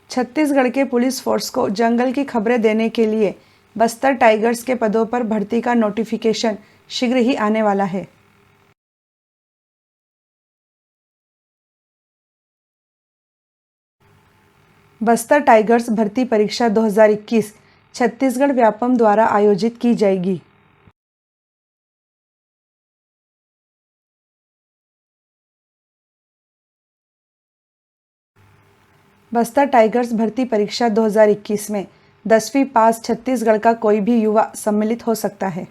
छत्तीसगढ़ के police force को जंगल की खबरें देने के लिए बस्तर टाइगर्स के पदों पर भर्ती का नोटिफिकेशन शीघ्र ही आने वाला है। बस्तर टाइगर्स भर्ती परीक्षा 2021 छत्तीसगढ़ व्यापम द्वारा आयोजित की जाएगी। बस्तर टाइगर्स भर्ती परीक्षा 2021 में 10वीं पास छत्तीसगढ़ का कोई भी युवा सम्मिलित हो सकता है।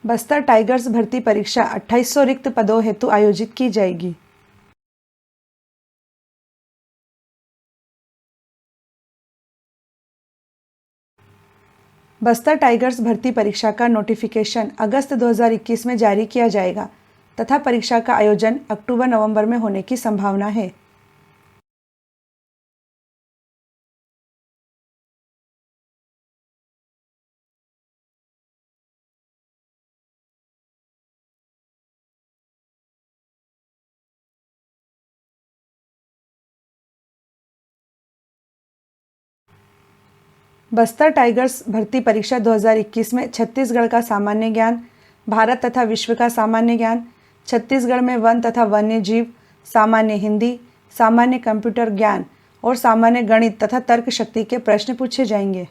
बस्तर टाइगर्स भर्ती परीक्षा 2800 रिक्त पदों हेतु आयोजित की जाएगी। बस्तर टाइगर्स भर्ती परीक्षा का नोटिफिकेशन अगस्त 2021 में जारी किया जाएगा तथा परीक्षा का आयोजन अक्टूबर-नवंबर में होने की संभावना है। बस्तर टाइगर्स भर्ती परीक्षा 2021 में छत्तीसगढ़ का सामान्य ज्ञान, भारत तथा विश्व का सामान्य ज्ञान, छत्तीसगढ़ में वन तथा वन्य जीव, सामान्य हिंदी, सामान्य कंप्यूटर ज्ञान और सामान्य गणित तथा तर्क शक्ति के प्रश्न पूछे जाएंगे।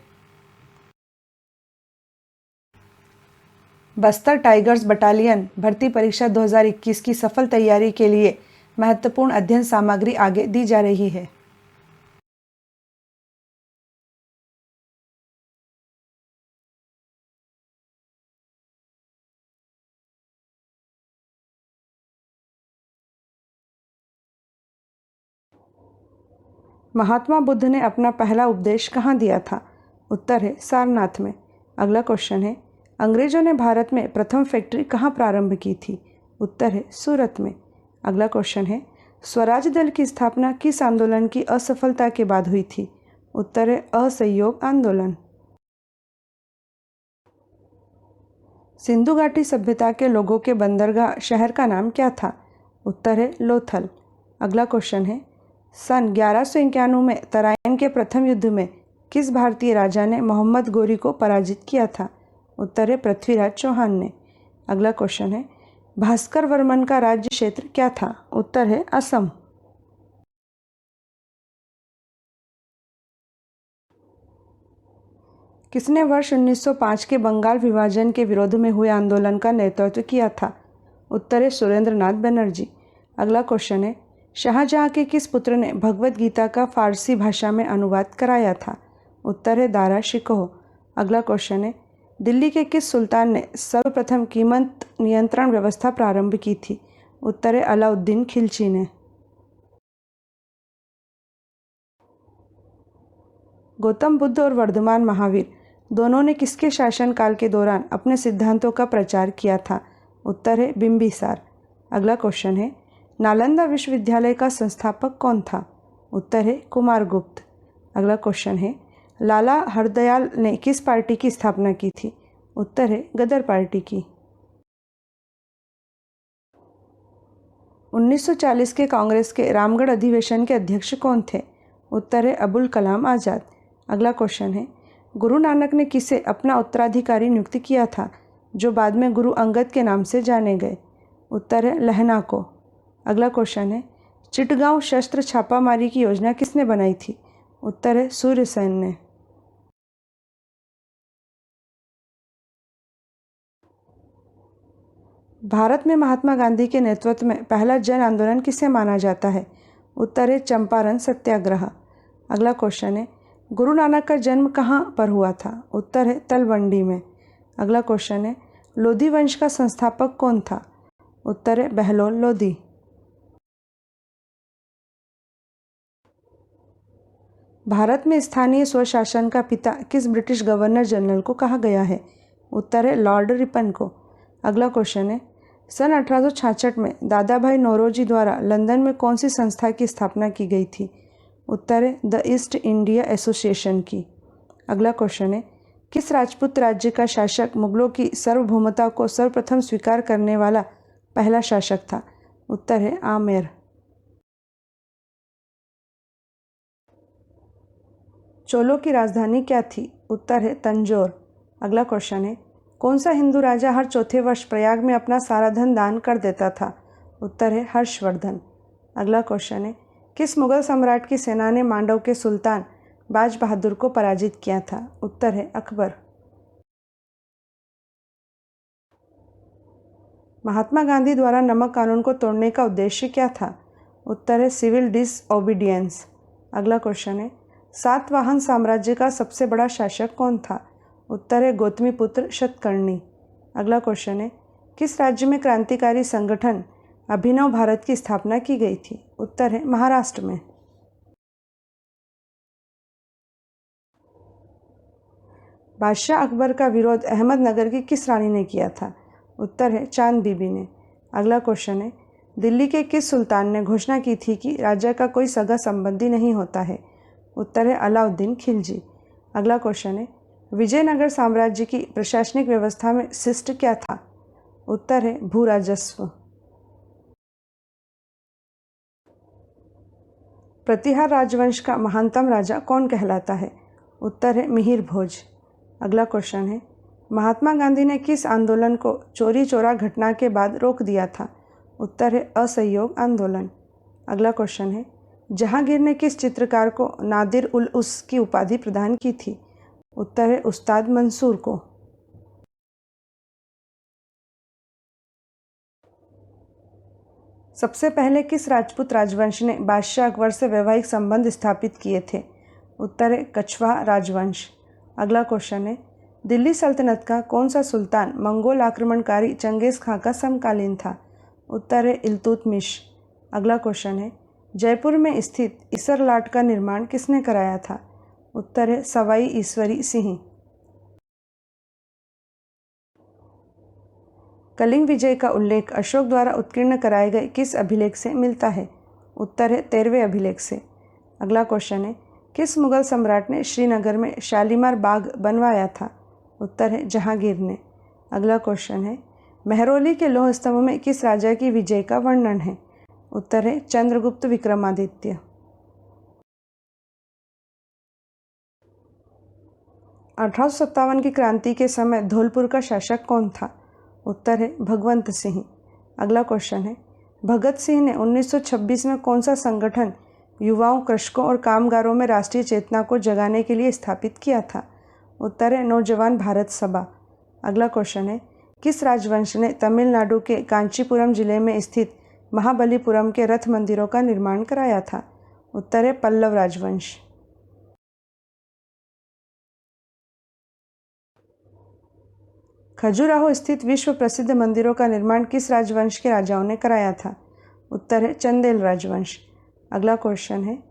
बस्तर टाइगर्स बटालियन भर्ती परीक्षा 2021 की सफल तैयारी के लिए महत्वपूर्ण अध्ययन सामग्री आगे दी जा रही है। महात्मा बुद्ध ने अपना पहला उपदेश कहाँ दिया था? उत्तर है सारनाथ में। अगला क्वेश्चन है, अंग्रेजों ने भारत में प्रथम फैक्ट्री कहाँ प्रारंभ की थी? उत्तर है सूरत में। अगला क्वेश्चन है, स्वराज दल की स्थापना किस आंदोलन की असफलता के बाद हुई थी? उत्तर है असहयोग आंदोलन। सिंधु घाटी सभ्यता के लोगों के बंदरगाह शहर का नाम क्या था? उत्तर है लोथल। अगला क्वेश्चन है, सन 1191 में तराइन के प्रथम युद्ध में किस भारतीय राजा ने मोहम्मद गोरी को पराजित किया था? उत्तर है पृथ्वीराज चौहान ने। अगला क्वेश्चन है, भास्कर वर्मन का राज्य क्षेत्र क्या था? उत्तर है असम। किसने वर्ष 1905 के बंगाल विभाजन के विरोध में हुए आंदोलन का नेतृत्व किया था? उत्तर है सुरेंद्रनाथ बनर्जी। अगला क्वेश्चन है, शाहजहां के किस पुत्र ने भगवद गीता का फारसी भाषा में अनुवाद कराया था? उत्तर है दारा शिकोह। अगला क्वेश्चन है, दिल्ली के किस सुल्तान ने सर्वप्रथम कीमत नियंत्रण व्यवस्था प्रारंभ की थी? उत्तर है अलाउद्दीन खिलजी ने। गौतम बुद्ध और वर्धमान महावीर दोनों ने किसके शासनकाल के दौरान अपने सिद्धांतों का प्रचार किया था? उत्तर है बिंबिसार। अगला क्वेश्चन है, नालंदा विश्वविद्यालय का संस्थापक कौन था? उत्तर है कुमारगुप्त। अगला क्वेश्चन है, लाला हरदयाल ने किस पार्टी की स्थापना की थी? उत्तर है गदर पार्टी की। 1940 के कांग्रेस के रामगढ़ अधिवेशन के अध्यक्ष कौन थे? उत्तर है अबुल कलाम आज़ाद। अगला क्वेश्चन है, गुरु नानक ने किसे अपना उत्तराधिकारी नियुक्त किया था जो बाद में गुरु अंगद के नाम से जाने गए? उत्तर है लहना को। अगला क्वेश्चन है, चिटगांव शस्त्र छापामारी की योजना किसने बनाई थी? उत्तर है सूर्यसेन ने। भारत में महात्मा गांधी के नेतृत्व में पहला जन आंदोलन किसे माना जाता है? उत्तर है चंपारण सत्याग्रह। अगला क्वेश्चन है, गुरु नानक का जन्म कहाँ पर हुआ था? उत्तर है तलवंडी में। अगला क्वेश्चन है, लोधी वंश का संस्थापक कौन था? उत्तर है बहलोल लोधी। भारत में स्थानीय स्वशासन का पिता किस ब्रिटिश गवर्नर जनरल को कहा गया है? उत्तर है लॉर्ड रिपन को। अगला क्वेश्चन है, सन 1866 में दादा भाई नौरोजी द्वारा लंदन में कौन सी संस्था की स्थापना की गई थी? उत्तर है द ईस्ट इंडिया एसोसिएशन की। अगला क्वेश्चन है, किस राजपूत राज्य का शासक मुगलों की सार्वभौमता को सर्वप्रथम स्वीकार करने वाला पहला शासक था? उत्तर है आमेर। चोलों की राजधानी क्या थी? उत्तर है तंजौर। अगला क्वेश्चन है, कौन सा हिंदू राजा हर चौथे वर्ष प्रयाग में अपना सारा धन दान कर देता था? उत्तर है हर्षवर्धन। अगला क्वेश्चन है, किस मुगल सम्राट की सेना ने मांडव के सुल्तान बाज बहादुर को पराजित किया था? उत्तर है अकबर। महात्मा गांधी द्वारा नमक कानून को तोड़ने का उद्देश्य क्या था? उत्तर है सिविल डिसओबीडियंस। अगला क्वेश्चन है, सातवाहन साम्राज्य का सबसे बड़ा शासक कौन था? उत्तर है गौतमीपुत्र शतकर्णी। अगला क्वेश्चन है, किस राज्य में क्रांतिकारी संगठन अभिनव भारत की स्थापना की गई थी? उत्तर है महाराष्ट्र में। बादशाह अकबर का विरोध अहमदनगर की किस रानी ने किया था? उत्तर है चांद बीबी ने। अगला क्वेश्चन है, दिल्ली के किस सुल्तान ने घोषणा की थी कि राजा का कोई सगा संबंधी नहीं होता है? उत्तर है अलाउद्दीन खिलजी। अगला क्वेश्चन है, विजयनगर साम्राज्य की प्रशासनिक व्यवस्था में शिष्ट क्या था? उत्तर है भू राजस्व। प्रतिहार राजवंश का महानतम राजा कौन कहलाता है? उत्तर है मिहिर भोज। अगला क्वेश्चन है, महात्मा गांधी ने किस आंदोलन को चोरी चोरा घटना के बाद रोक दिया था? उत्तर है असहयोग आंदोलन। अगला क्वेश्चन है, जहांगीर ने किस चित्रकार को नादिर उल उस की उपाधि प्रदान की थी? उत्तर है उस्ताद मंसूर को। सबसे पहले किस राजपूत राजवंश ने बादशाह अकबर से वैवाहिक संबंध स्थापित किए थे? उत्तर है कछवाहा राजवंश। अगला क्वेश्चन है, दिल्ली सल्तनत का कौन सा सुल्तान मंगोल आक्रमणकारी चंगेज़ खां का समकालीन था? उत्तर है इल्तुतमिश। अगला क्वेश्चन है, जयपुर में स्थित इसरलाट का निर्माण किसने कराया था? उत्तर है सवाई ईश्वरी सिंह। कलिंग विजय का उल्लेख अशोक द्वारा उत्कीर्ण कराए गए किस अभिलेख से मिलता है? उत्तर है 13वें अभिलेख से। अगला क्वेश्चन है, किस मुगल सम्राट ने श्रीनगर में शालीमार बाग बनवाया था? उत्तर है जहांगीर ने। अगला क्वेश्चन है, मेहरौली के लौह स्तंभ में किस राजा की विजय का वर्णन है? उत्तर है चंद्रगुप्त विक्रमादित्य। 1857 की क्रांति के समय धौलपुर का शासक कौन था? उत्तर है भगवंत सिंह। अगला क्वेश्चन है, भगत सिंह ने 1926 में कौन सा संगठन युवाओं, कृषकों और कामगारों में राष्ट्रीय चेतना को जगाने के लिए स्थापित किया था? उत्तर है नौजवान भारत सभा। अगला क्वेश्चन है, किस राजवंश ने तमिलनाडु के कांचीपुरम जिले में स्थित महाबलीपुरम के रथ मंदिरों का निर्माण कराया था? उत्तर है पल्लव राजवंश। खजुराहो स्थित विश्व प्रसिद्ध मंदिरों का निर्माण किस राजवंश के राजाओं ने कराया था? उत्तर है चंदेल राजवंश। अगला क्वेश्चन है,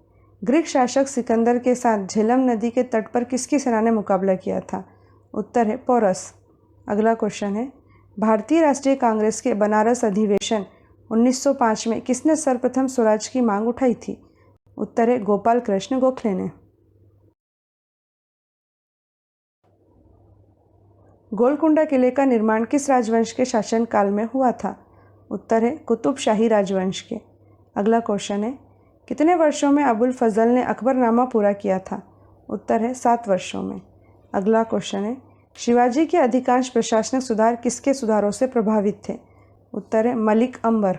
ग्रीक शासक सिकंदर के साथ झेलम नदी के तट पर किसकी सेना ने मुकाबला किया था? उत्तर है पोरस। अगला क्वेश्चन है, भारतीय राष्ट्रीय कांग्रेस के बनारस अधिवेशन 1905 में किसने सर्वप्रथम स्वराज की मांग उठाई थी? उत्तर है गोपाल कृष्ण गोखले ने। गोलकुंडा किले का निर्माण किस राजवंश के शासनकाल में हुआ था? उत्तर है कुतुब शाही राजवंश के। अगला क्वेश्चन है, कितने वर्षों में अबुल फजल ने अकबरनामा पूरा किया था? उत्तर है 7 वर्षों में। अगला क्वेश्चन है, शिवाजी के अधिकांश प्रशासनिक सुधार किसके सुधारों से प्रभावित थे? उत्तर है मलिक अंबर।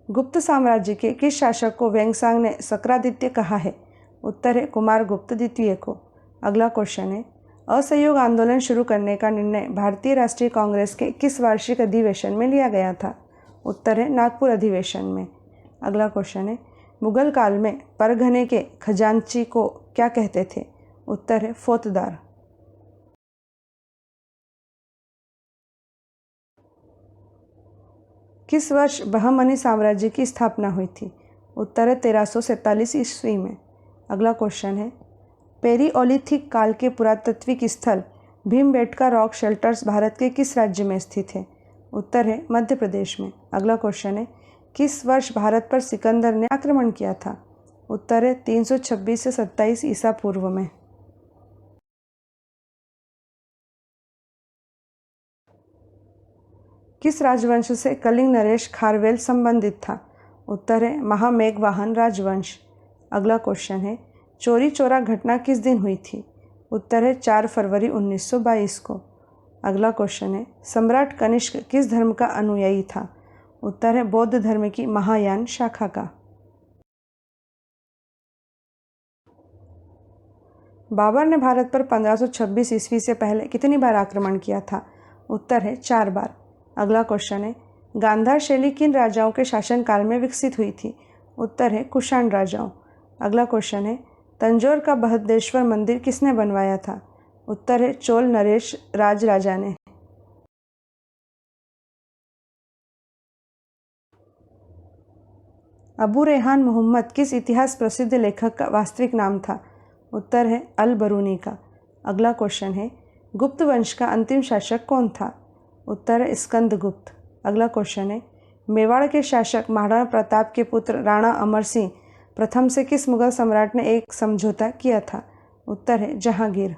गुप्त साम्राज्य के किस शासक को वेंगसांग ने सक्रादित्य कहा है? उत्तर है कुमारगुप्त द्वितीय को। अगला क्वेश्चन है, असहयोग आंदोलन शुरू करने का निर्णय भारतीय राष्ट्रीय कांग्रेस के किस वार्षिक अधिवेशन में लिया गया था? उत्तर है नागपुर अधिवेशन में। अगला क्वेश्चन है, मुगल काल में परगने के खजांची को क्या कहते थे? उत्तर है फौतदार। किस वर्ष बहमनी साम्राज्य की स्थापना हुई थी? उत्तर है 1347 ईस्वी में। अगला क्वेश्चन है, पेरियोलिथिक काल के पुरातात्विक स्थल भीमबेटका रॉक शेल्टर्स भारत के किस राज्य में स्थित है? उत्तर है मध्य प्रदेश में। अगला क्वेश्चन है, किस वर्ष भारत पर सिकंदर ने आक्रमण किया था? उत्तर है 326 से 27 ईसा पूर्व में। किस राजवंश से कलिंग नरेश खारवेल संबंधित था? उत्तर है महामेघवाहन राजवंश। अगला क्वेश्चन है चोरी चोरा घटना किस दिन हुई थी? उत्तर है 4 फरवरी 1922 को। अगला क्वेश्चन है सम्राट कनिष्क किस धर्म का अनुयायी था? उत्तर है बौद्ध धर्म की महायान शाखा का। बाबर ने भारत पर 1526 ईस्वी से पहले कितनी बार आक्रमण किया था? उत्तर है 4 बार। अगला क्वेश्चन है गांधार शैली किन राजाओं के शासनकाल में विकसित हुई थी? उत्तर है कुषाण राजाओं। अगला क्वेश्चन है तंजौर का बृहदेश्वर मंदिर किसने बनवाया था? उत्तर है चोल नरेश राजा ने। अबू रेहान मोहम्मद किस इतिहास प्रसिद्ध लेखक का वास्तविक नाम था? उत्तर है अल बरूनी का। अगला क्वेश्चन है गुप्त वंश का अंतिम शासक कौन था? उत्तर है स्कंदगुप्त। अगला क्वेश्चन है मेवाड़ के शासक महाराणा प्रताप के पुत्र राणा अमर सिंह प्रथम से किस मुगल सम्राट ने एक समझौता किया था? उत्तर है जहांगीर।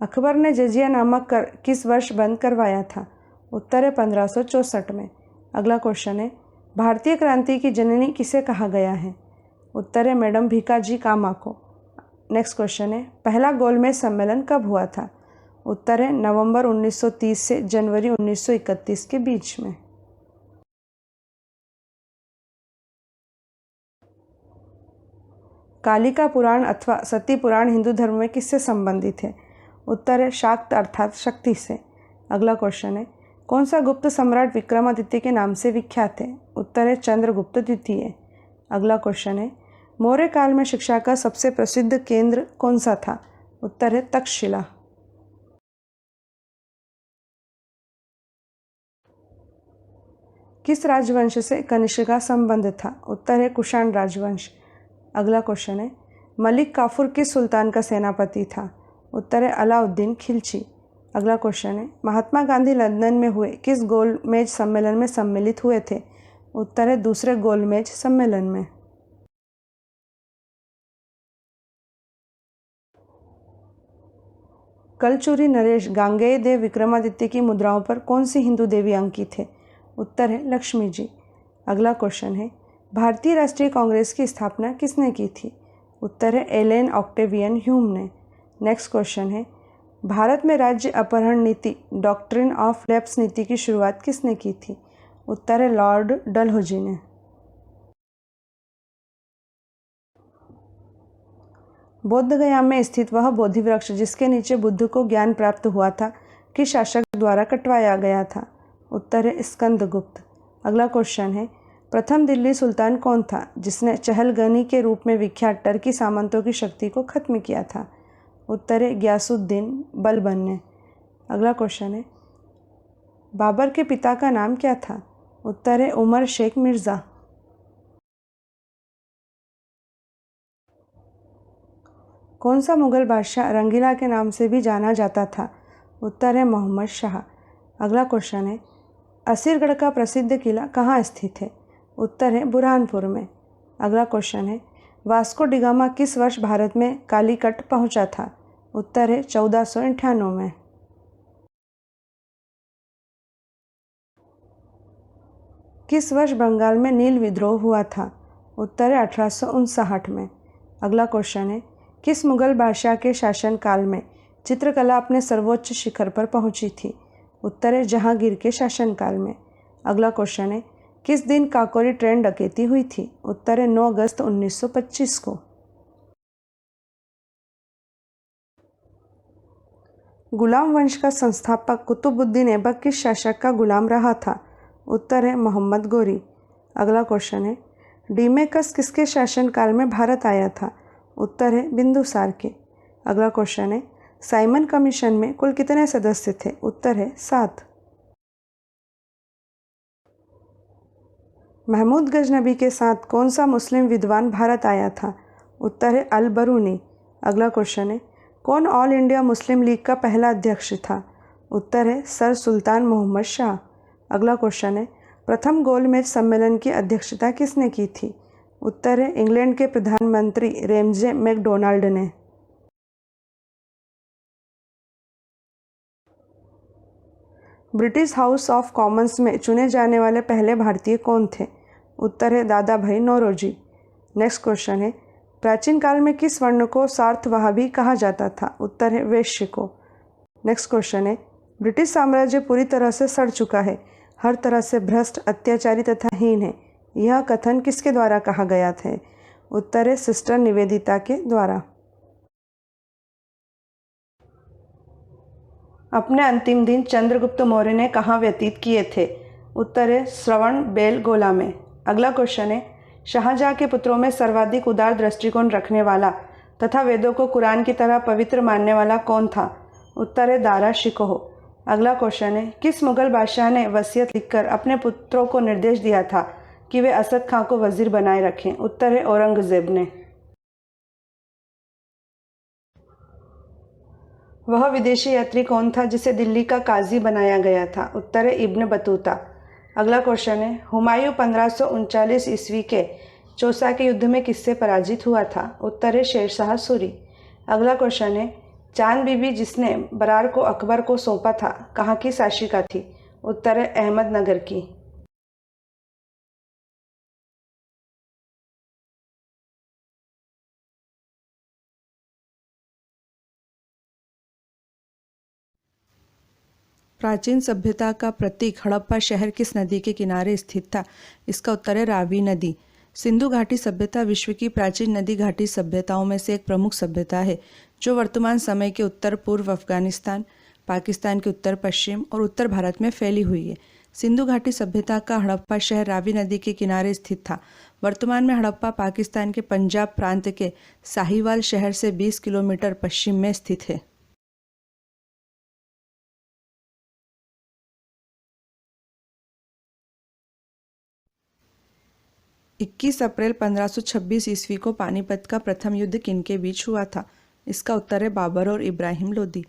अकबर ने जजिया नामक कर किस वर्ष बंद करवाया था? उत्तर है 1564 में। अगला क्वेश्चन है भारतीय क्रांति की जननी किसे कहा गया है? उत्तर है मैडम भीकाजी कामा को। नेक्स्ट क्वेश्चन है पहला गोलमेज सम्मेलन कब हुआ था? उत्तर है नवंबर 1930 से जनवरी 1931 के बीच में। कालिका पुराण अथवा सती पुराण हिंदू धर्म में किससे संबंधित है? उत्तर है शाक्त अर्थात शक्ति से। अगला क्वेश्चन है कौन सा गुप्त सम्राट विक्रमादित्य के नाम से विख्यात है? उत्तर है चंद्रगुप्त द्वितीय। अगला क्वेश्चन है मौर्य काल में शिक्षा का सबसे प्रसिद्ध केंद्र कौन सा था? उत्तर है तक्षशिला। किस राजवंश से कनिष्क का संबंध था? उत्तर है कुषाण राजवंश। अगला क्वेश्चन है मलिक काफूर किस सुल्तान का सेनापति था? उत्तर है अलाउद्दीन खिलजी। अगला क्वेश्चन है महात्मा गांधी लंदन में हुए किस गोलमेज सम्मेलन में सम्मिलित हुए थे? उत्तर है दूसरे गोलमेज सम्मेलन में। कलचूरी नरेश गांगेय देव विक्रमादित्य की मुद्राओं पर कौन सी हिंदू देवी अंकित है? उत्तर है लक्ष्मी जी। अगला क्वेश्चन है भारतीय राष्ट्रीय कांग्रेस की स्थापना किसने की थी? उत्तर है एलेन ऑक्टेवियन ह्यूम ने। नेक्स्ट क्वेश्चन है भारत में राज्य अपहरण नीति डॉक्ट्रिन ऑफ लैप्स नीति की शुरुआत किसने की थी? उत्तर है लॉर्ड डलहौजी ने। बोधगया में स्थित वह बोधि वृक्ष जिसके नीचे बुद्ध को ज्ञान प्राप्त हुआ था किस शासक द्वारा कटवाया गया था? उत्तर है स्कंदगुप्त। अगला क्वेश्चन है प्रथम दिल्ली सुल्तान कौन था जिसने चहलगनी के रूप में विख्यात टर्की सामंतों की शक्ति को खत्म किया था? उत्तर है ग्यासुद्दीन बलबन ने। अगला क्वेश्चन है बाबर के पिता का नाम क्या था? उत्तर है उमर शेख मिर्ज़ा। कौन सा मुगल बादशाह रंगीला के नाम से भी जाना जाता था? उत्तर है मोहम्मद शाह। अगला क्वेश्चन है असीरगढ़ का प्रसिद्ध किला कहाँ स्थित है? उत्तर है बुरहानपुर में। अगला क्वेश्चन है वास्को डिगामा किस वर्ष भारत में कालीकट पहुंचा था? उत्तर है 1498 में। किस वर्ष बंगाल में नील विद्रोह हुआ था? उत्तर है 1859 में। अगला क्वेश्चन है किस मुगल बादशाह के शासनकाल में चित्रकला अपने सर्वोच्च शिखर पर पहुंची थी? उत्तर है जहांगीर के शासनकाल में। अगला क्वेश्चन है किस दिन काकोरी ट्रेन डकैती हुई थी? उत्तर है 9 अगस्त 1925 को। गुलाम वंश का संस्थापक कुतुबुद्दीन ऐबक किस शासक का गुलाम रहा था? उत्तर है मोहम्मद गोरी। अगला क्वेश्चन है डीमेकस किसके शासनकाल में भारत आया था? उत्तर है बिंदुसार के। अगला क्वेश्चन है साइमन कमीशन में कुल कितने सदस्य थे? उत्तर है 7। महमूद गजनबी के साथ कौन सा मुस्लिम विद्वान भारत आया था? उत्तर है अल बरूनी। अगला क्वेश्चन है कौन ऑल इंडिया मुस्लिम लीग का पहला अध्यक्ष था? उत्तर है सर सुल्तान मोहम्मद शाह। अगला क्वेश्चन है प्रथम गोलमेज सम्मेलन की अध्यक्षता किसने की थी? उत्तर है इंग्लैंड के प्रधानमंत्री रेमजे मैकडोनाल्ड ने। ब्रिटिश हाउस ऑफ कॉमन्स में चुने जाने वाले पहले भारतीय कौन थे? उत्तर है दादा भाई नौरोजी। नेक्स्ट क्वेश्चन है प्राचीन काल में किस वर्ण को सार्थवाहबी कहा जाता था? उत्तर है वैश्य को। नेक्स्ट क्वेश्चन है ब्रिटिश साम्राज्य पूरी तरह से सड़ चुका है, हर तरह से भ्रष्ट, अत्याचारी तथा हीन है, यह कथन किसके द्वारा कहा गया था? उत्तर है सिस्टर निवेदिता के द्वारा। अपने अंतिम दिन चंद्रगुप्त मौर्य ने कहाँ व्यतीत किए थे? उत्तर है श्रवण बेलगोला में। अगला क्वेश्चन है शाहजहाँ के पुत्रों में सर्वाधिक उदार दृष्टिकोण रखने वाला तथा वेदों को कुरान की तरह पवित्र मानने वाला कौन था? उत्तर है दारा शिकोह। अगला क्वेश्चन है किस मुगल बादशाह ने वसीयत लिखकर अपने पुत्रों को निर्देश दिया था कि वे असद खां को वजीर बनाए रखें? उत्तर है औरंगजेब ने। वह विदेशी यात्री कौन था जिसे दिल्ली का काजी बनाया गया था? उत्तर है इब्न बतूता। अगला क्वेश्चन है हुमायूं 1539 ईस्वी के चौसा के युद्ध में किससे पराजित हुआ था? उत्तर है शेरशाह सूरी। अगला क्वेश्चन है चांद बीबी जिसने बरार को अकबर को सौंपा था कहाँ की शासिका थी? उत्तर है अहमदनगर की। प्राचीन सभ्यता का प्रतीक हड़प्पा शहर किस नदी के किनारे स्थित था? इसका उत्तर है रावी नदी। सिंधु घाटी सभ्यता विश्व की प्राचीन नदी घाटी सभ्यताओं में से एक प्रमुख सभ्यता है जो वर्तमान समय के उत्तर पूर्व अफगानिस्तान, पाकिस्तान के उत्तर पश्चिम और उत्तर भारत में फैली हुई है। सिंधु घाटी सभ्यता का हड़प्पा शहर रावी नदी के किनारे स्थित था। वर्तमान में हड़प्पा पाकिस्तान के पंजाब प्रांत के साहिवाल शहर से 20 किलोमीटर पश्चिम में स्थित है। 21 अप्रैल 1526 ईस्वी को पानीपत का प्रथम युद्ध किनके बीच हुआ था? इसका उत्तर है बाबर और इब्राहिम लोदी।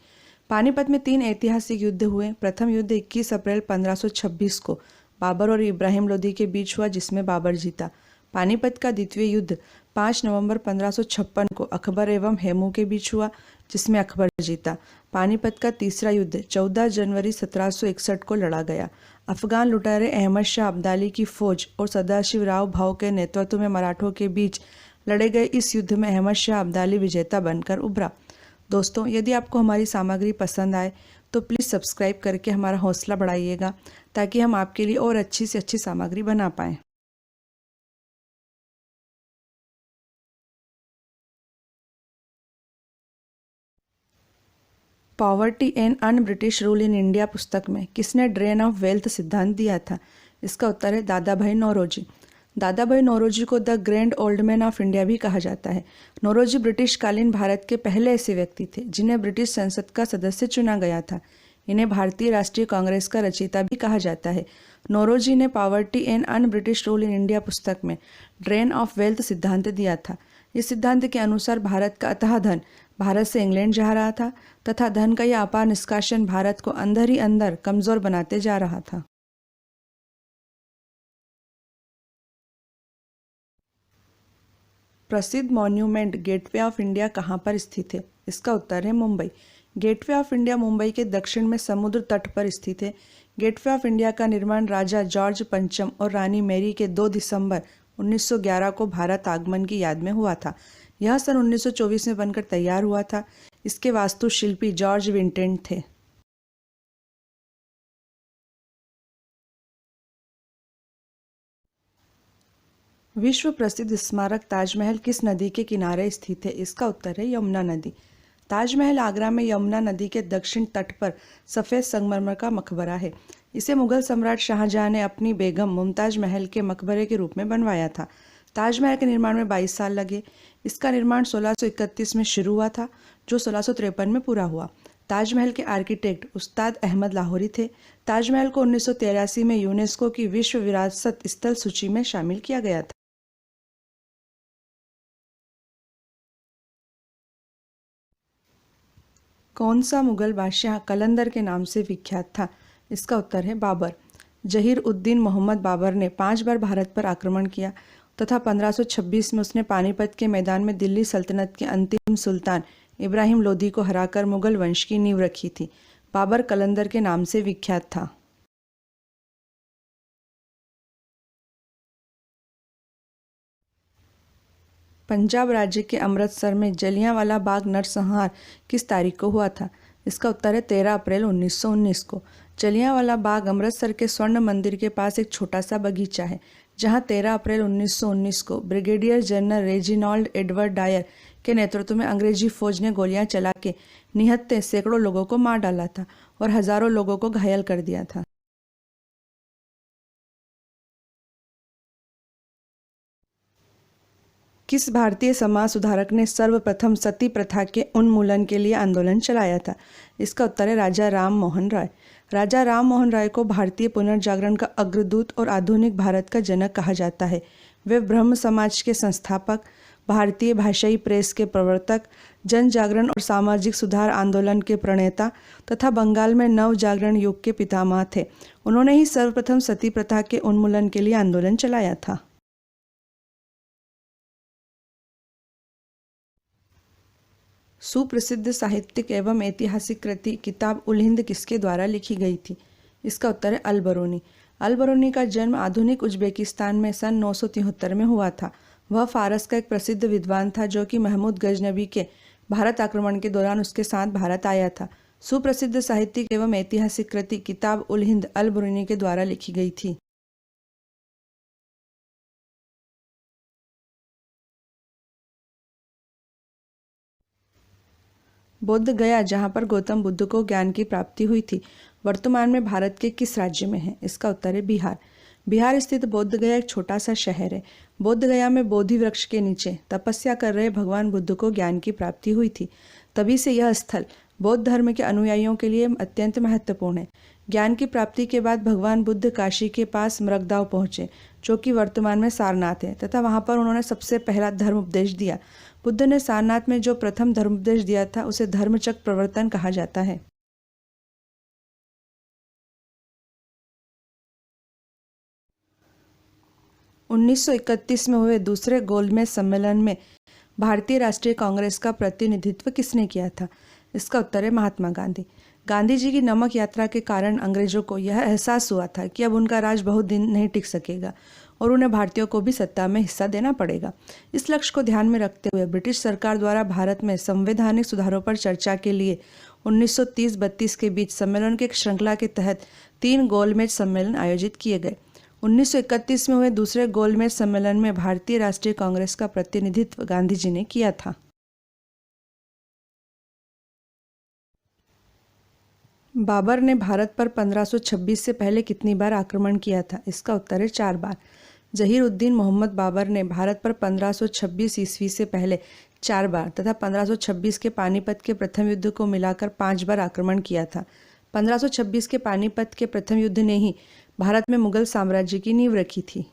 पानीपत में 3 ऐतिहासिक युद्ध हुए। प्रथम युद्ध 21 अप्रैल 1526 को बाबर और इब्राहिम लोदी के बीच हुआ जिसमें बाबर जीता। पानीपत का द्वितीय युद्ध 5 नवंबर 1556 को अकबर एवं हेमू के बीच हुआ जिसमें अकबर जीता। पानीपत का तीसरा युद्ध 14 जनवरी 1761 को लड़ा गया। अफगान लुटेरे अहमद शाह अब्दाली की फौज और सदाशिव राव भाऊ के नेतृत्व में मराठों के बीच लड़े गए इस युद्ध में अहमद शाह अब्दाली विजेता बनकर उभरा। दोस्तों, यदि आपको हमारी सामग्री पसंद आए तो प्लीज़ सब्सक्राइब करके हमारा हौसला बढ़ाइएगा ताकि हम आपके लिए और अच्छी से अच्छी सामग्री बना पाएँ। Poverty and un British rule in India पुस्तक में किसने ड्रेन ऑफ वेल्थ सिद्धांत दिया था? इसका उत्तर है दादा भाई नौरोजी। दादा भाई नौरोजी को the grand old man of India भी कहा जाता है। नौरोजी ब्रिटिशकालीन भारत के पहले ऐसे व्यक्ति थे जिन्हें ब्रिटिश संसद का सदस्य चुना गया था। इन्हें भारतीय राष्ट्रीय कांग्रेस का रचयिता भी कहा जाता है। नौरोजी ने poverty and un British rule in India पुस्तक में ड्रेन ऑफ वेल्थ सिद्धांत दिया था। इस सिद्धांत के अनुसार भारत का अथाह धन भारत से इंग्लैंड जा रहा था तथा धन का यह अपार निष्कासन भारत को अंदर ही अंदर कमजोर बनाते जा रहा था। प्रसिद्ध मॉन्यूमेंट गेटवे ऑफ इंडिया कहाँ पर स्थित है? इसका उत्तर है Mumbai. Gateway of India Mumbai के दक्षिण में समुद्र तट पर स्थित है। गेटवे ऑफ इंडिया का निर्माण राजा जॉर्ज पंचम और रानी मैरी के 2 दिसंबर 1911 को भारत आगमन की याद में हुआ था। यह सन 1924 में बनकर तैयार हुआ था। इसके वास्तुशिल्पी जॉर्ज विंटेंट थे। विश्व प्रसिद्ध स्मारक ताजमहल किस नदी के किनारे स्थित है? इसका उत्तर है यमुना नदी। ताजमहल आगरा में यमुना नदी के दक्षिण तट पर सफ़ेद संगमरमर का मकबरा है। इसे मुगल सम्राट शाहजहां ने अपनी बेगम मुमताज महल के मकबरे के रूप में बनवाया था। ताजमहल के निर्माण में 22 साल लगे। इसका निर्माण 1631 में शुरू हुआ था जो 1653 में पूरा हुआ। ताजमहल के आर्किटेक्ट उस्ताद अहमद लाहौरी थे। ताजमहल को 1983 में यूनेस्को की विश्व विरासत स्थल सूची में शामिल किया गया था। कौन सा मुगल बादशाह कलंदर के नाम से विख्यात था? इसका उत्तर है बाबर। जहीर उद्दीन मोहम्मद बाबर ने 5 बार भारत पर आक्रमण किया तथा 1526 में उसने पानीपत के मैदान में दिल्ली सल्तनत के अंतिम सुल्तान इब्राहिम लोदी को हराकर मुगल वंश की नींव रखी थी। बाबर कलंदर के नाम से विख्यात था। पंजाब राज्य के अमृतसर में जलियांवाला बाग नरसंहार किस तारीख को हुआ था? इसका उत्तर है 13 अप्रैल 1919 को। जलियांवाला बाग अमृतसर के स्वर्ण मंदिर के पास एक छोटा सा बगीचा है जहां 13 अप्रैल 1919 को brigadier general Reginald Edward Dyer के नेतृत्व में अंग्रेजी फौज ने गोलियां चला के निहत्थे सैकड़ों लोगों को मार डाला था और हजारों लोगों को घायल कर दिया था। किस भारतीय समाज सुधारक ने सर्वप्रथम सती प्रथा के उन्मूलन के लिए आंदोलन चलाया था? इसका उत्तर है राजा राम मोहन राय। राजा राम मोहन राय को भारतीय पुनर्जागरण का अग्रदूत और आधुनिक भारत का जनक कहा जाता है। वे ब्रह्म समाज के संस्थापक, भारतीय भाषाई प्रेस के प्रवर्तक, जन जागरण और सामाजिक सुधार आंदोलन के प्रणेता तथा बंगाल में नव जागरण युग के पितामह थे। उन्होंने ही सर्वप्रथम सती प्रथा के उन्मूलन के लिए आंदोलन चलाया था। सुप्रसिद्ध साहित्यिक एवं ऐतिहासिक कृति किताब उल हिंद किसके द्वारा लिखी गई थी? इसका उत्तर है अल बरूनी। अल बरूनी का जन्म आधुनिक उज्बेकिस्तान में सन 973 में हुआ था। वह फारस का एक प्रसिद्ध विद्वान था जो कि महमूद गजनबी के भारत आक्रमण के दौरान उसके साथ भारत आया था। सुप्रसिद्ध साहित्यिक एवं ऐतिहासिक कृति किताब उल हिंद अल बरूनी के द्वारा लिखी गई थी। बोध गया, जहाँ पर गौतम बुद्ध को ज्ञान की प्राप्ति हुई थी, वर्तमान में भारत के किस राज्य में है? इसका उत्तर है बिहार। बिहार स्थित बोध गया एक छोटा सा शहर है। बोध गया में बोधि वृक्ष के नीचे तपस्या कर रहे भगवान बुद्ध को ज्ञान की प्राप्ति हुई थी। तभी से यह स्थल बौद्ध धर्म के अनुयायियों के लिए अत्यंत महत्वपूर्ण है। ज्ञान की प्राप्ति के बाद भगवान बुद्ध काशी के पास मृगदाव पहुंचे, जो कि वर्तमान में सारनाथ है, तथा वहां पर उन्होंने सबसे पहला धर्म उपदेश दिया। बुद्ध ने सारनाथ में जो प्रथम धर्मोपदेश दिया था उसे धर्मचक्र प्रवर्तन कहा जाता है। उन्नीस सौ 31 में हुए दूसरे गोलमेज सम्मेलन में भारतीय राष्ट्रीय कांग्रेस का प्रतिनिधित्व किसने किया था? इसका उत्तर है महात्मा गांधी। गांधी जी की नमक यात्रा के कारण अंग्रेजों को यह एहसास हुआ था कि अब उनका राज बहुत दिन नहीं टिक सकेगा और उन्हें भारतीयों को भी सत्ता में हिस्सा देना पड़ेगा। इस लक्ष्य को ध्यान में रखते हुए ब्रिटिश सरकार द्वारा भारत में संवैधानिक सुधारों पर चर्चा के लिए 1930-32 के बीच सम्मेलन की एक श्रृंखला के तहत 3 गोलमेज सम्मेलन आयोजित किए गए। 1931 में हुए दूसरे गोलमेज सम्मेलन में भारतीय राष्ट्रीय कांग्रेस का प्रतिनिधित्व गांधी जी ने किया था। बाबर ने भारत पर 1526 से पहले कितनी बार आक्रमण किया था? इसका उत्तर है 4 बार। जहीर उद्दीन मोहम्मद बाबर ने भारत पर 1526 ईस्वी से पहले 4 बार तथा 1526 के पानीपत के प्रथम युद्ध को मिलाकर 5 बार आक्रमण किया था। 1526 के पानीपत के प्रथम युद्ध ने ही भारत में मुगल साम्राज्य की नींव रखी थी।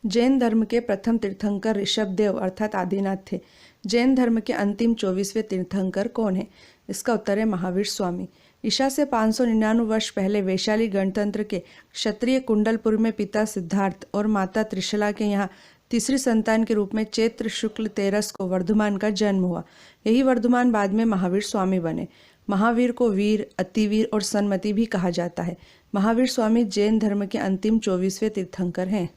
जैन धर्म के प्रथम तीर्थंकर ऋषभदेव अर्थात आदिनाथ थे। जैन धर्म के अंतिम 24वें तीर्थंकर कौन है? इसका उत्तर है महावीर स्वामी। ईसा से 599 वर्ष पहले वैशाली गणतंत्र के क्षत्रिय कुंडलपुर में पिता सिद्धार्थ और माता त्रिशला के यहाँ तीसरी संतान के रूप में चैत्र शुक्ल 13 को वर्धमान का जन्म हुआ। यही वर्धमान बाद में महावीर स्वामी बने। महावीर को वीर, अतिवीर और सन्मति भी कहा जाता है। महावीर स्वामी जैन धर्म के अंतिम 24वें तीर्थंकर हैं।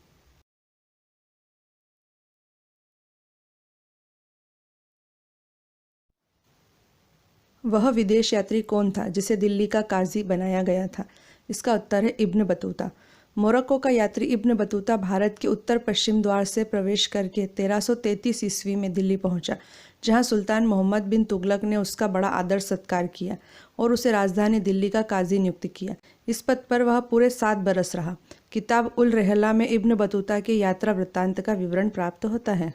वह विदेश यात्री कौन था जिसे दिल्ली का काजी बनाया गया था? इसका उत्तर है इब्न बतूता। मोरक्को का यात्री इब्न बतूता भारत के उत्तर पश्चिम द्वार से प्रवेश करके 1333 ईस्वी में दिल्ली पहुंचा, जहां सुल्तान मोहम्मद बिन तुगलक ने उसका बड़ा आदर सत्कार किया और उसे राजधानी दिल्ली का काजी नियुक्त किया। इस पद पर वह पूरे 7 बरस रहा। किताब उल रहला में इब्न बतूता के यात्रा वृत्तांत का विवरण प्राप्त होता है।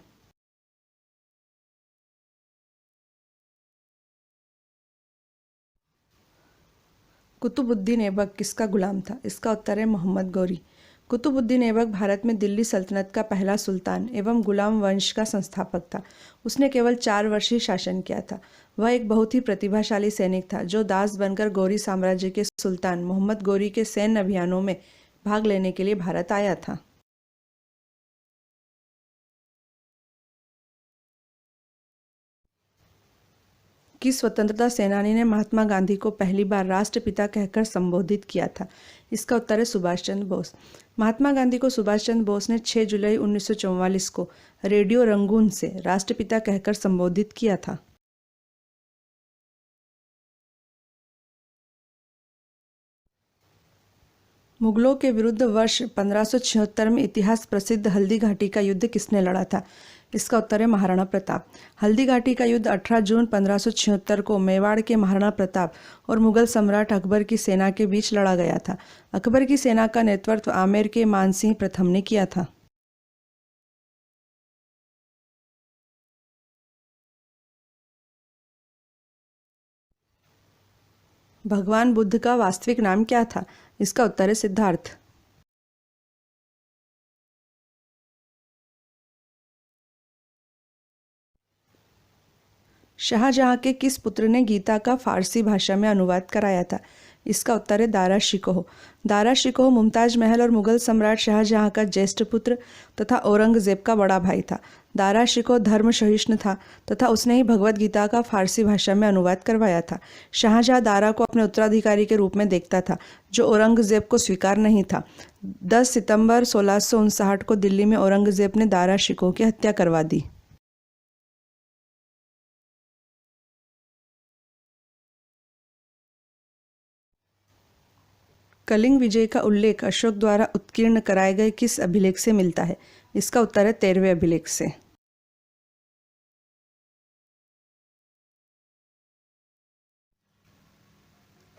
कुतुबुद्दीन ऐबक किसका गुलाम था? इसका उत्तर है मोहम्मद गौरी। कुतुबुद्दीन ऐबक भारत में दिल्ली सल्तनत का पहला सुल्तान एवं गुलाम वंश का संस्थापक था। उसने केवल 4 वर्ष ही शासन किया था। वह एक बहुत ही प्रतिभाशाली सैनिक था जो दास बनकर गौरी साम्राज्य के सुल्तान मोहम्मद गौरी के सैन्य अभियानों में भाग लेने के लिए भारत आया था। किस स्वतंत्रता सेनानी ने महात्मा गांधी को पहली बार राष्ट्रपिता कहकर संबोधित किया था? इसका उत्तर है सुभाष चंद्र बोस। महात्मा गांधी को सुभाष चंद्र बोस ने 6 जुलाई 1944 को रेडियो रंगून से राष्ट्रपिता कहकर संबोधित किया था। मुगलों के विरुद्ध वर्ष 1576 में इतिहास प्रसिद्ध हल्दी घाटी का युद्ध किसने लड़ा था? इसका उत्तर है महाराणा प्रताप। हल्दी घाटी का युद्ध 18 जून 1576 को मेवाड़ के महाराणा प्रताप और मुगल सम्राट अकबर की सेना के बीच लड़ा गया था। अकबर की सेना का नेतृत्व आमेर के मानसिंह प्रथम ने किया था। भगवान बुद्ध का वास्तविक नाम क्या था? इसका उत्तर है सिद्धार्थ। शाहजहां के किस पुत्र ने गीता का फारसी भाषा में अनुवाद कराया था? इसका उत्तर है दारा शिकोह। दारा शिकोह मुमताज महल और मुगल सम्राट शाहजहां का ज्येष्ठ पुत्र तथा औरंगजेब का बड़ा भाई था। दारा शिकोह धर्म सहिष्णु था तथा उसने ही भगवत गीता का फारसी भाषा में अनुवाद करवाया था। शाहजहां दारा को अपने उत्तराधिकारी के रूप में देखता था जो औरंगजेब को स्वीकार नहीं था। 10 सितंबर 1659 को दिल्ली में औरंगजेब ने दारा शिकोह की हत्या करवा दी। कलिंग विजय का उल्लेख अशोक द्वारा उत्कीर्ण कराए गए किस अभिलेख से मिलता है? इसका उत्तर है 13वें अभिलेख से।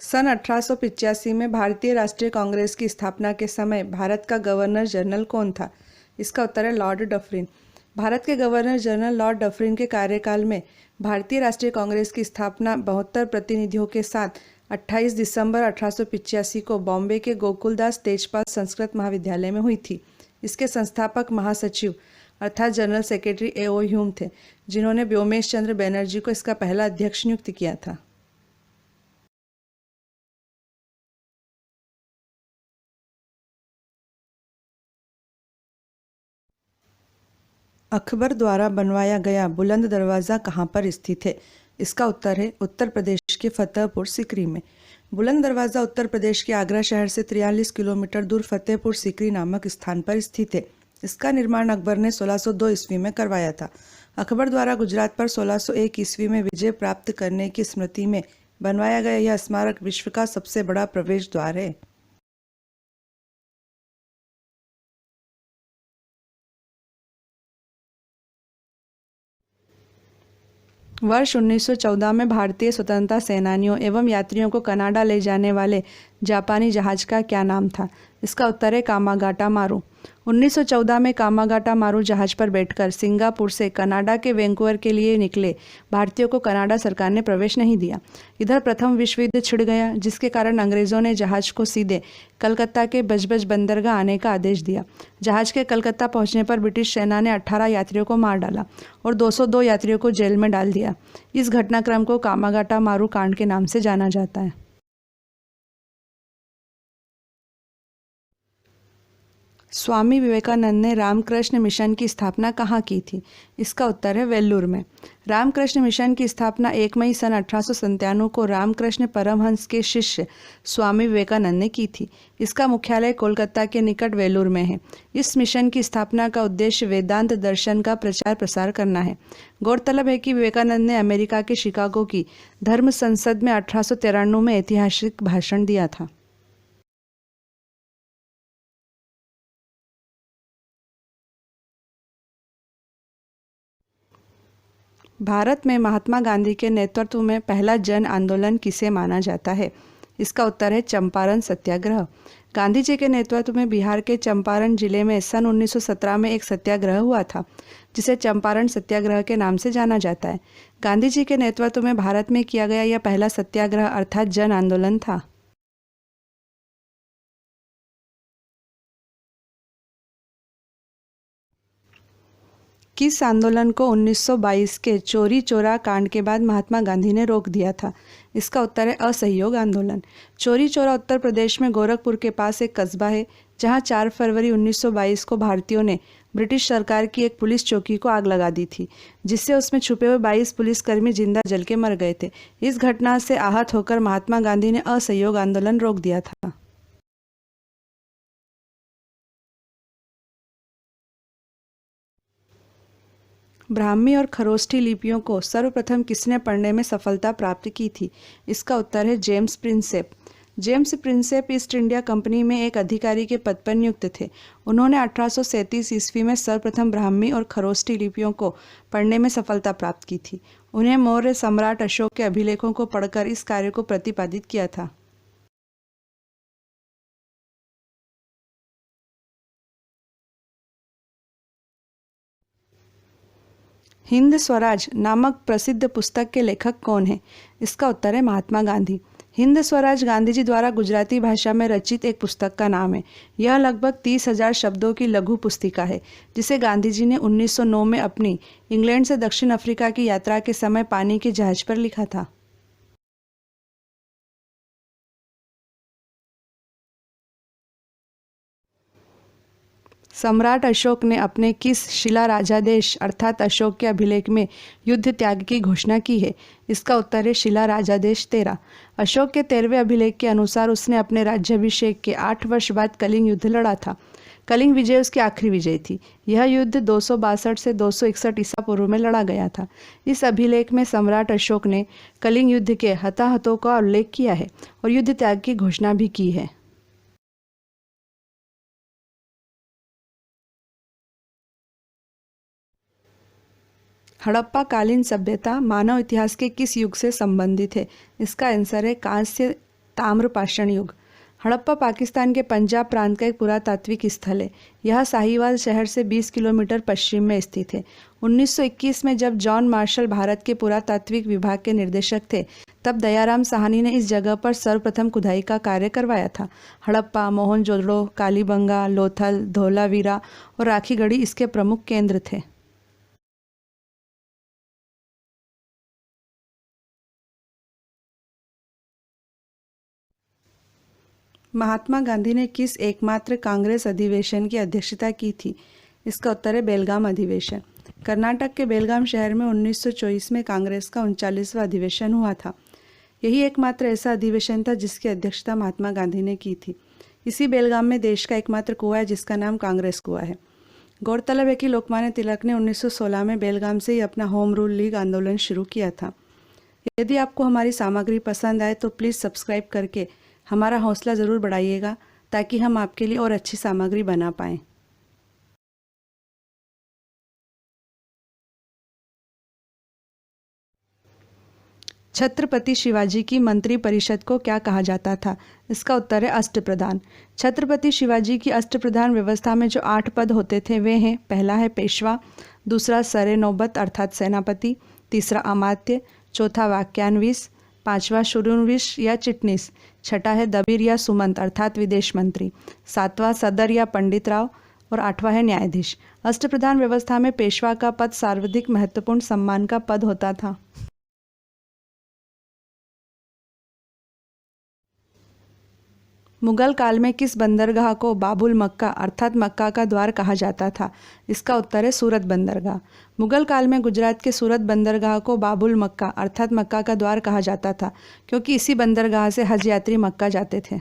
सन 1885 में भारतीय राष्ट्रीय कांग्रेस की स्थापना के समय भारत का गवर्नर जनरल कौन था? इसका उत्तर है लॉर्ड डफरिन। भारत के गवर्नर जनरल लॉर्ड डफरिन के कार्यकाल में भारतीय राष्ट्रीय कांग्रेस की स्थापना 72 प्रतिनिधियों के साथ 28 दिसंबर 1885 को बॉम्बे के गोकुलदास तेजपाल संस्कृत महाविद्यालय में हुई थी। इसके संस्थापक महासचिव अर्थात जनरल सेक्रेटरी A.O. ह्यूम थे, जिन्होंने व्योमेश चंद्र बनर्जी को इसका पहला अध्यक्ष नियुक्त किया था। अकबर द्वारा बनवाया गया बुलंद दरवाज़ा कहाँ पर स्थित है? इसका उत्तर है उत्तर प्रदेश के फतेहपुर सीकरी में। बुलंद दरवाज़ा उत्तर प्रदेश के आगरा शहर से 43 किलोमीटर दूर फतेहपुर सीकरी नामक स्थान पर स्थित है। इसका निर्माण अकबर ने 1602 ईस्वी में करवाया था। अकबर द्वारा गुजरात पर 1601 ईस्वी में विजय प्राप्त करने की स्मृति में बनवाया गया यह स्मारक विश्व का सबसे बड़ा प्रवेश द्वार है। वर्ष 1914 में भारतीय स्वतंत्रता सेनानियों एवं यात्रियों को कनाडा ले जाने वाले जापानी जहाज का क्या नाम था? इसका उत्तर है कामागाटा मारू। 1914 में कामागाटा मारू जहाज पर बैठकर सिंगापुर से कनाडा के वैंकूवर के लिए निकले भारतीयों को कनाडा सरकार ने प्रवेश नहीं दिया। इधर प्रथम विश्व युद्ध छिड़ गया, जिसके कारण अंग्रेज़ों ने जहाज को सीधे कलकत्ता के बजबज बंदरगाह आने का आदेश दिया। जहाज के कलकत्ता पहुंचने पर ब्रिटिश सेना ने 18 यात्रियों को मार डाला और 202 यात्रियों को जेल में डाल दिया। इस घटनाक्रम को कामागाटा मारू कांड के नाम से जाना जाता है। स्वामी विवेकानंद ने रामकृष्ण मिशन की स्थापना कहाँ की थी? इसका उत्तर है वेल्लूर में। रामकृष्ण मिशन की स्थापना 1 मई सन 1897 को रामकृष्ण परमहंस के शिष्य स्वामी विवेकानंद ने की थी। इसका मुख्यालय कोलकाता के निकट वेल्लूर में है। इस मिशन की स्थापना का उद्देश्य वेदांत दर्शन का प्रचार प्रसार करना है। गौरतलब है कि विवेकानंद ने अमेरिका के शिकागो की धर्म संसद में 1893 में ऐतिहासिक भाषण दिया था। भारत में महात्मा गांधी के नेतृत्व में पहला जन आंदोलन किसे माना जाता है? इसका उत्तर है चंपारण सत्याग्रह। गांधी जी के नेतृत्व में बिहार के चंपारण जिले में सन 1917 में एक सत्याग्रह हुआ था, जिसे चंपारण सत्याग्रह के नाम से जाना जाता है। गांधी जी के नेतृत्व में भारत में किया गया यह पहला सत्याग्रह अर्थात जन आंदोलन था। किस आंदोलन को 1922 के चोरी चोरा कांड के बाद महात्मा गांधी ने रोक दिया था? इसका उत्तर है असहयोग आंदोलन। चोरी चोरा उत्तर प्रदेश में गोरखपुर के पास एक कस्बा है जहां 4 फरवरी 1922 को भारतीयों ने ब्रिटिश सरकार की एक पुलिस चौकी को आग लगा दी थी, जिससे उसमें छुपे हुए 22 पुलिसकर्मी जिंदा जल के मर गए थे। इस घटना से आहत होकर महात्मा गांधी ने असहयोग आंदोलन रोक दिया था। ब्राह्मी और खरोष्ठी लिपियों को सर्वप्रथम किसने पढ़ने में सफलता प्राप्त की थी? इसका उत्तर है James Prinsep. James Prinsep east India company में एक अधिकारी के पद पर नियुक्त थे। उन्होंने 1837 ईस्वी में सर्वप्रथम ब्राह्मी और खरोष्ठी लिपियों को पढ़ने में सफलता प्राप्त की थी। उन्हें मौर्य सम्राट अशोक के अभिलेखों को पढ़कर इस कार्य को प्रतिपादित किया था। हिंद स्वराज नामक प्रसिद्ध पुस्तक के लेखक कौन है? इसका उत्तर है महात्मा गांधी। हिंद स्वराज गांधी जी द्वारा गुजराती भाषा में रचित एक पुस्तक का नाम है। यह लगभग 30,000 शब्दों की लघु पुस्तिका है, जिसे गांधी जी ने 1909 में अपनी इंग्लैंड से दक्षिण अफ्रीका की यात्रा के समय पानी के जहाज पर लिखा था। सम्राट अशोक ने अपने किस शिला राजादेश अर्थात अशोक के अभिलेख में युद्ध त्याग की घोषणा की है? इसका उत्तर है शिला राजादेश 13। अशोक के 13वें अभिलेख के अनुसार उसने अपने राज्याभिषेक के 8 वर्ष बाद कलिंग युद्ध लड़ा था। कलिंग विजय उसकी आखिरी विजय थी। यह युद्ध 262 से 261 ईसा पूर्व में लड़ा गया था। इस अभिलेख में सम्राट अशोक ने कलिंग युद्ध के हताहतों का उल्लेख किया है और युद्ध त्याग की घोषणा भी की है। हड़प्पा कालीन सभ्यता मानव इतिहास के किस युग से संबंधित है? इसका आंसर है कांस्य ताम्रपाषाण युग। हड़प्पा पाकिस्तान के पंजाब प्रांत का एक पुरातात्विक स्थल है। यह साहिवाल शहर से 20 किलोमीटर पश्चिम में स्थित है। 1921 में जब जॉन मार्शल भारत के पुरातात्विक विभाग के निर्देशक थे, तब दयाराम साहनी ने इस जगह पर सर्वप्रथम खुदाई का कार्य करवाया था। हड़प्पा, मोहनजोदड़ो, कालीबंगा, लोथल, धोलावीरा और राखीगढ़ी इसके प्रमुख केंद्र थे। महात्मा गांधी ने किस एकमात्र कांग्रेस अधिवेशन की अध्यक्षता की थी? इसका उत्तर है बेलगाम अधिवेशन। कर्नाटक के बेलगाम शहर में 1924 में कांग्रेस का 39वां अधिवेशन हुआ था। यही एकमात्र ऐसा अधिवेशन था जिसकी अध्यक्षता महात्मा गांधी ने की थी। इसी बेलगाम में देश का एकमात्र कुआं है जिसका नाम कांग्रेस कुआं है। गौरतलब है कि लोकमान्य तिलक ने 1916 में बेलगाम से ही अपना होम रूल लीग आंदोलन शुरू किया था। यदि आपको हमारी सामग्री पसंद आए तो प्लीज़ सब्सक्राइब करके हमारा हौसला ज़रूर बढ़ाइएगा, ताकि हम आपके लिए और अच्छी सामग्री बना पाएँ। छत्रपति शिवाजी की मंत्री परिषद को क्या कहा जाता था? इसका उत्तर है अष्टप्रधान। छत्रपति शिवाजी की अष्टप्रधान व्यवस्था में जो 8 पद होते थे वे हैं: पहला है पेशवा, दूसरा सरे नौबत अर्थात सेनापति, तीसरा अमात्य, चौथा वाक्यान्विस, पांचवा शुरूनविश या चिटनीस, छठा है दबीर या सुमंत अर्थात विदेश मंत्री, सातवां सदर या पंडित राव और आठवां है न्यायाधीश। अष्टप्रधान व्यवस्था में पेशवा का पद सर्वाधिक महत्वपूर्ण सम्मान का पद होता था। मुगल काल में किस बंदरगाह को बाबुल मक्का अर्थात मक्का का द्वार कहा जाता था? इसका उत्तर है सूरत बंदरगाह। मुगल काल में गुजरात के सूरत बंदरगाह को बाबुल मक्का अर्थात मक्का का द्वार कहा जाता था, क्योंकि इसी बंदरगाह से हज यात्री मक्का जाते थे।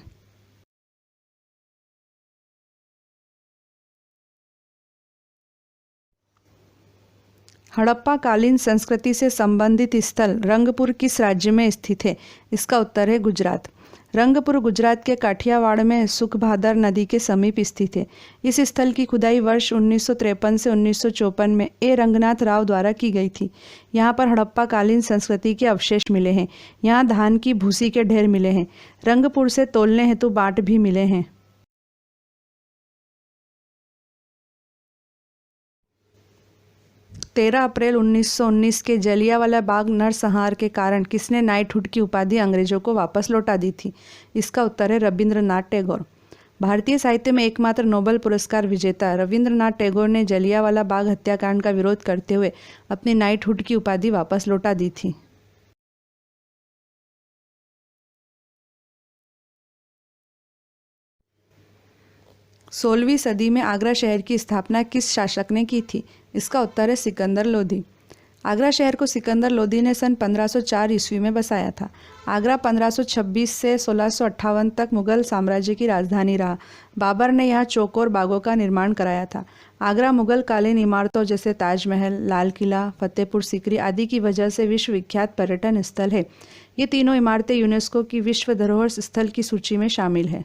हड़प्पा कालीन संस्कृति से संबंधित स्थल रंगपुर किस राज्य में स्थित है? इसका उत्तर है गुजरात। रंगपुर गुजरात के काठियावाड़ में सुखभादर नदी के समीप स्थित है। इस स्थल की खुदाई वर्ष 1953 से 1954 में ए रंगनाथ राव द्वारा की गई थी। यहाँ पर हड़प्पा कालीन संस्कृति के अवशेष मिले हैं। यहाँ धान की भूसी के ढेर मिले हैं। रंगपुर से तोलने हेतु बाट भी मिले हैं। 13 अप्रैल 1919 के जलियांवाला बाग नरसंहार के कारण किसने नाइटहुड की उपाधि अंग्रेजों को वापस लौटा दी थी? इसका उत्तर है रविंद्रनाथ टैगोर। भारतीय साहित्य में एकमात्र नोबेल पुरस्कार विजेता रविंद्रनाथ टैगोर ने जलियांवाला बाग हत्याकांड का विरोध करते हुए अपनी नाइटहुड की उपाधि वापस लौटा दी थी। 16वीं सदी में आगरा शहर की स्थापना किस शासक ने की थी? इसका उत्तर है सिकंदर लोदी। आगरा शहर को सिकंदर लोदी ने सन 1504 ईस्वी में बसाया था। आगरा 1526 से 1658 तक मुगल साम्राज्य की राजधानी रहा। बाबर ने यहाँ चौकोर बागों का निर्माण कराया था। आगरा मुगल कालीन इमारतों जैसे ताजमहल, लाल किला, फतेहपुर सीकरी आदि की वजह से विश्वविख्यात पर्यटन स्थल है। ये तीनों इमारतें यूनेस्को की विश्व धरोहर स्थल की सूची में शामिल है।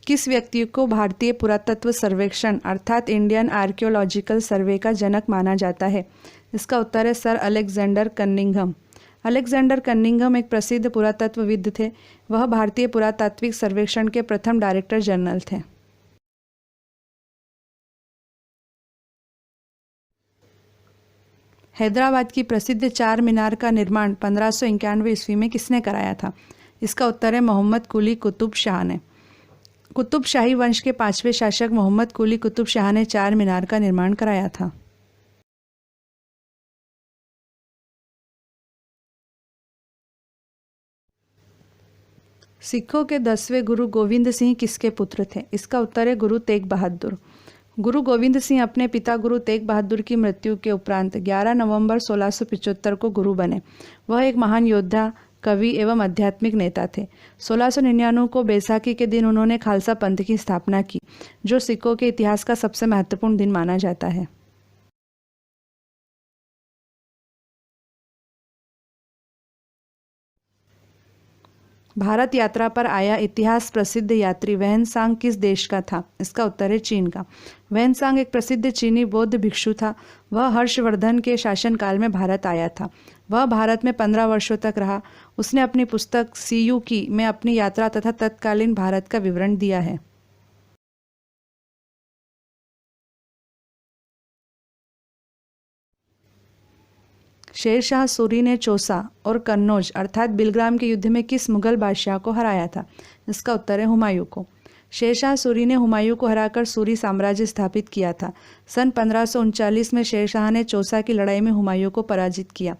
किस व्यक्ति को भारतीय पुरातत्व सर्वेक्षण अर्थात इंडियन आर्कियोलॉजिकल सर्वे का जनक माना जाता है? इसका उत्तर है sir Alexander Cunningham. Alexander Cunningham एक प्रसिद्ध पुरातत्वविद थे। वह भारतीय पुरातात्विक सर्वेक्षण के प्रथम डायरेक्टर जनरल थे। हैदराबाद की प्रसिद्ध चार मीनार का निर्माण 1591 ईस्वी में किसने कराया था? इसका उत्तर है मोहम्मद कुली कुतुब शाह ने। कुतुब शाही वंश के 5वें शासक मोहम्मद कुली कुतुब शाह ने चार मीनार का निर्माण कराया था। सिखों के 10वें गुरु गोविंद सिंह किसके पुत्र थे? इसका उत्तर है गुरु तेग बहादुर। गुरु गोविंद सिंह अपने पिता गुरु तेग बहादुर की मृत्यु के उपरांत 11 नवंबर 1675 को गुरु बने। वह एक महान योद्धा, कवि एवं आध्यात्मिक नेता थे। 1699 को बैसाखी के दिन उन्होंने खालसा पंथ की स्थापना की, जो सिखों के इतिहास का सबसे महत्वपूर्ण दिन माना जाता है। भारत यात्रा पर आया इतिहास प्रसिद्ध यात्री वैनसांग किस देश का था? इसका उत्तर है चीन का। वैनसांग एक प्रसिद्ध चीनी बौद्ध भिक्षु था। वह हर्षवर्धन के शासनकाल में भारत आया था। वह भारत में 15 वर्षों तक रहा। उसने अपनी पुस्तक सीयू की में अपनी यात्रा तथा तत्कालीन भारत का विवरण दिया है। शेरशाह सूरी ने चौसा और कन्नौज अर्थात बिलग्राम के युद्ध में किस मुगल बादशाह को हराया था? इसका उत्तर है हुमायूं को। शेरशाह सूरी ने हुमायूं को हराकर सूरी साम्राज्य स्थापित किया था। सन 1539 में शेरशाह ने चौसा की लड़ाई में हुमायूं को पराजित किया।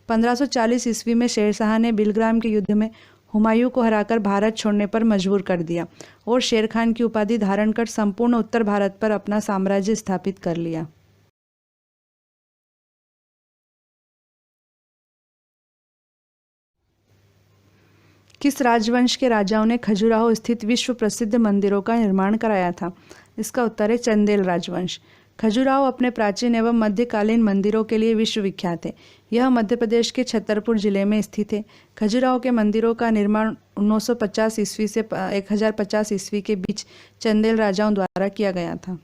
1540 ईस्वी में शेरशाह ने बिलग्राम के युद्ध में हुमायूं को हराकर भारत छोड़ने पर मजबूर कर दिया और शेर खान की उपाधि धारण कर संपूर्ण उत्तर भारत पर अपना साम्राज्य स्थापित कर लिया। किस राजवंश के राजाओं ने खजुराहो स्थित विश्व प्रसिद्ध मंदिरों का निर्माण कराया था? इसका उत्तर है चंदेल राजवंश। खजुराहो अपने प्राचीन एवं मध्यकालीन मंदिरों के लिए विश्वविख्यात है। यह मध्य प्रदेश के छतरपुर जिले में स्थित है। खजुराहो के मंदिरों का निर्माण 950 ईस्वी से 1050 ईस्वी के बीच चंदेल राजाओं द्वारा किया गया था।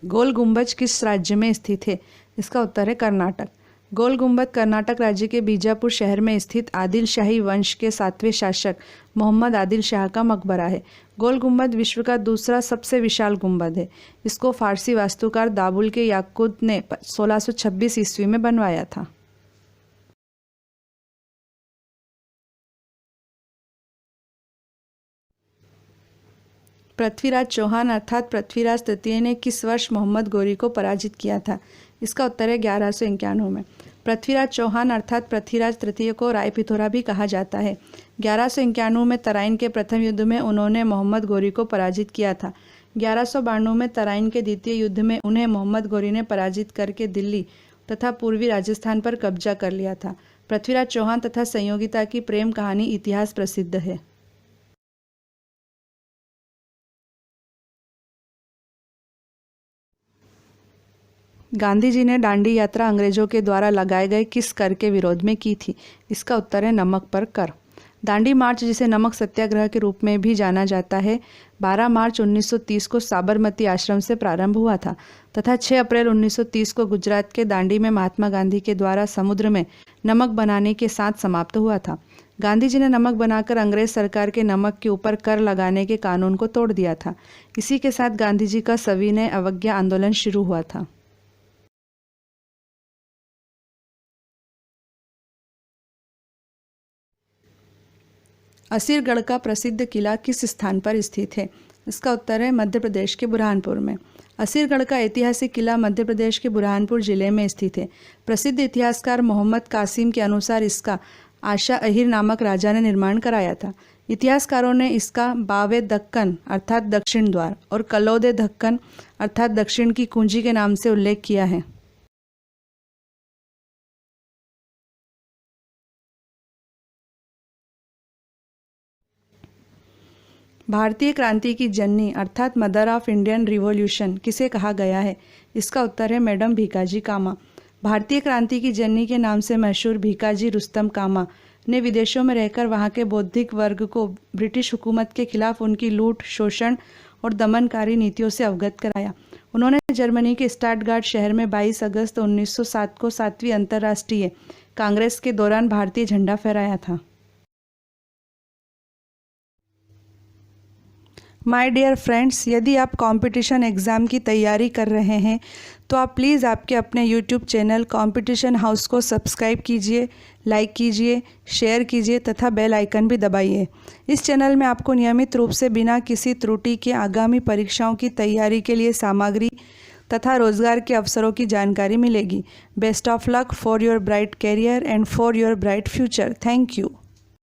गोल गुंबज किस राज्य में स्थित है? इसका उत्तर है कर्नाटक। गोल गुंबद कर्नाटक राज्य के बीजापुर शहर में स्थित आदिल शाही वंश के 7वें शासक मोहम्मद आदिल शाह का मकबरा है। गोल गुंबद विश्व का दूसरा सबसे विशाल गुंबद है। इसको फारसी वास्तुकार दाबुल के याकूत ने 1626 ईस्वी में बनवाया था। पृथ्वीराज चौहान अर्थात पृथ्वीराज तृतीय ने किस वर्ष मोहम्मद गौरी को पराजित किया था? इसका उत्तर है 1191 में। पृथ्वीराज चौहान अर्थात पृथ्वीराज तृतीय को रायपिथौरा भी कहा जाता है। 1191 में तराइन के प्रथम युद्ध में उन्होंने मोहम्मद गौरी को पराजित किया था। 1192 में तराइन के द्वितीय युद्ध में उन्हें मोहम्मद गौरी ने पराजित करके दिल्ली तथा पूर्वी राजस्थान पर कब्जा कर लिया था। पृथ्वीराज चौहान तथा संयोगिता की प्रेम कहानी इतिहास प्रसिद्ध है। गांधी जी ने दांडी यात्रा अंग्रेजों के द्वारा लगाए गए किस कर के विरोध में की थी? इसका उत्तर है नमक पर कर। दांडी मार्च, जिसे नमक सत्याग्रह के रूप में भी जाना जाता है, 12 मार्च 1930 को साबरमती आश्रम से प्रारंभ हुआ था तथा 6 अप्रैल 1930 को गुजरात के दांडी में महात्मा गांधी के द्वारा समुद्र में नमक बनाने के साथ समाप्त हुआ था। गांधी जी ने नमक बनाकर अंग्रेज सरकार के नमक के ऊपर कर लगाने के कानून को तोड़ दिया था। इसी के साथ गांधी जी का सविनय अवज्ञा आंदोलन शुरू हुआ था। असीरगढ़ का प्रसिद्ध किला किस स्थान पर स्थित है? इसका उत्तर है मध्य प्रदेश के बुरहानपुर में। असीरगढ़ का ऐतिहासिक किला मध्य प्रदेश के बुरहानपुर जिले में स्थित है। प्रसिद्ध इतिहासकार मोहम्मद कासिम के अनुसार इसका आशा अहिर नामक राजा ने निर्माण कराया था। इतिहासकारों ने इसका बावे दक्कन अर्थात दक्षिण द्वार और कलोदे दक्कन अर्थात दक्षिण की कुंजी के नाम से उल्लेख किया है। भारतीय क्रांति की जननी अर्थात मदर ऑफ इंडियन रिवॉल्यूशन किसे कहा गया है? इसका उत्तर है मैडम भीकाजी कामा। भारतीय क्रांति की जननी के नाम से मशहूर भीकाजी रुस्तम कामा ने विदेशों में रहकर वहां के बौद्धिक वर्ग को ब्रिटिश हुकूमत के खिलाफ उनकी लूट, शोषण और दमनकारी नीतियों से अवगत कराया। उन्होंने जर्मनी के स्टटगार्ट शहर में 22 अगस्त 1907 को 7वीं अंतर्राष्ट्रीय कांग्रेस के दौरान भारतीय झंडा फहराया था। माय डियर फ्रेंड्स, यदि आप कंपटीशन एग्ज़ाम की तैयारी कर रहे हैं तो आप प्लीज़ आपके अपने यूट्यूब चैनल कंपटीशन हाउस को सब्सक्राइब कीजिए, लाइक कीजिए, शेयर कीजिए तथा बेल आइकन भी दबाइए। इस चैनल में आपको नियमित रूप से बिना किसी त्रुटि के आगामी परीक्षाओं की तैयारी के लिए सामग्री तथा रोजगार के अवसरों की जानकारी मिलेगी। Best of luck for your bright career and for your bright future. Thank you.